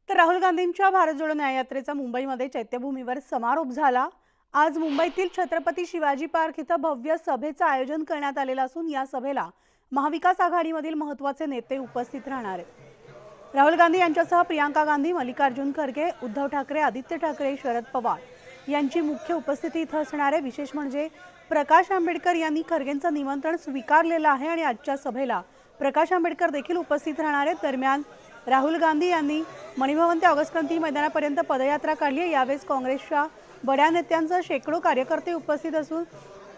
तर राहुल गांधींच्या भारत जोडो न्याययात्रेचा मुंबईमध्ये चैत्यभूमीवर समारोप झाला। आज मुंबईतील छत्रपती शिवाजी पार्क इथं भव्य सभेचं आयोजन करण्यात आलेलं असून या सभेला महाविकास आघाडीमधील महत्त्वाचे नेते उपस्थित राहणार आहेत। राहुल गांधी यांच्यासह प्रियंका गांधी, मल्लिकार्जुन खरगे, उद्धव ठाकरे, आदित्य ठाकरे, शरद पवार यांची मुख्य उपस्थिती इथं असणार आहे। विशेष म्हणजे प्रकाश आंबेडकर यांनी खरगेंचं निमंत्रण स्वीकारलेलं आहे आणि आजच्या सभेला प्रकाश आंबेडकर देखील उपस्थित राहणार आहेत। दरम्यान राहुल गांधी यांनी मणिभवन ते ऑगस्ट क्रांती मैदानापर्यंत पदयात्रा काढली आहे। यावेळी काँग्रेसच्या बड्या नेत्यांचे शेकडो कार्यकर्ते उपस्थित असून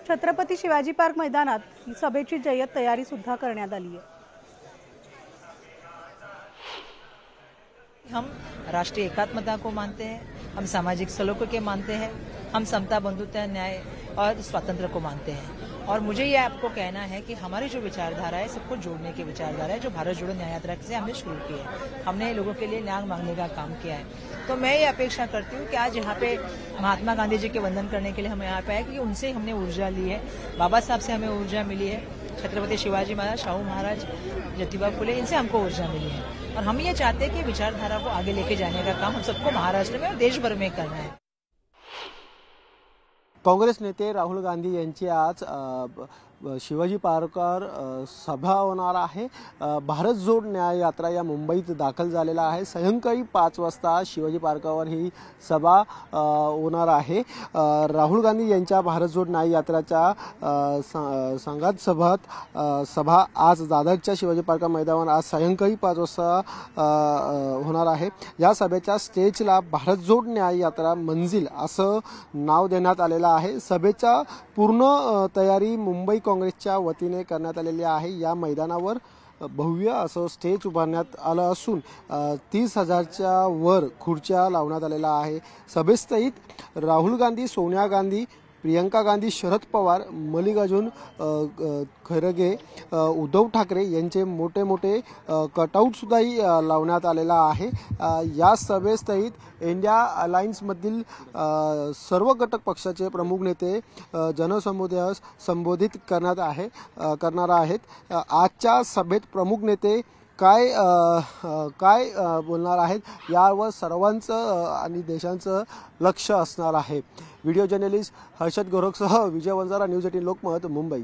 छत्रपती शिवाजी पार्क मैदानात सभेची जय्यत तयारी सुद्धा करण्यात आली आहे। हम राष्ट्रीय एकात्मता को मानते हैं, हम सामाजिक सलोखे के मानते हैं, हम समता, बंधुता, न्याय और स्वातंत्र्य को मानते हैं। और मुझे ये आपको कहना है कि हमारी जो विचारधारा है सबको जोड़ने की विचारधारा है, जो भारत जोड़ो न्याय यात्रा से हमने शुरू की है। हमने लोगों के लिए न्याय मांगने का काम किया है। तो मैं ये अपेक्षा करती हूँ कि आज यहाँ पे महात्मा गांधी जी के वंदन करने के लिए हम यहाँ पे आए, क्योंकि उनसे हमने ऊर्जा ली है, बाबा साहब से हमें ऊर्जा मिली है, छत्रपति शिवाजी महाराज, शाहू महाराज, ज्योतिबा फुले, इनसे हमको ऊर्जा मिली है। और हम ये चाहते हैं कि विचारधारा को आगे लेके जाने का काम हम सबको महाराष्ट्र में और देश भर में करना है। काँग्रेस नेते राहुल गांधी यांची आज शिवाजी पार्कवर सभा होणार आहे। भारत जोड न्याय यात्रा या मुंबईत दाखल झालेला आहे। सायंकाळी 5 वाजता शिवाजी पार्कवर ही सभा होणार आहे। राहुल गांधी यांच्या भारत जोड न्याय यात्राच्या संघात सभा आज दादरच्या शिवाजी पार्क मैदानावर आज सायंकाळी 5 वाजता होणार आहे। या सभेच्या स्टेजला भारत जोड न्याय यात्रा मंजिल असं नाव देण्यात आलेलं आहे। सभेच्या पूर्ण तयारी मुंबई काँग्रेसच्या वतीने करण्यात आलेली आहे। या मैदानावर भव्य असं स्टेज उभारण्यात आलं असून 30,000च्या वर खुर्च्या लावण्यात आलेल्या आहे। सभेस्थळीत राहुल गांधी, सोनिया गांधी, प्रियंका गांधी, शरद पवार, मल्लिकार्जुन खरगे, उद्धव ठाकरे यांचे मोठे मोठे कटआउट सुद्धा लावण्यात आलेला आहे। या सभेस्थळीत इंडिया अलायन्समधील सर्व घटक पक्षाचे प्रमुख नेते जनसमुदायास संबोधित करणार आहेत। आजच्या सभेत प्रमुख नेते काय बोलणार आहेत यावर सर्वांचं आणि देशांचं लक्ष असणार आहे। व्हिडिओ जर्नलिस्ट हर्षद गोरखसह विजय वंजारा, न्यूज 18 लोकमत, मुंबई।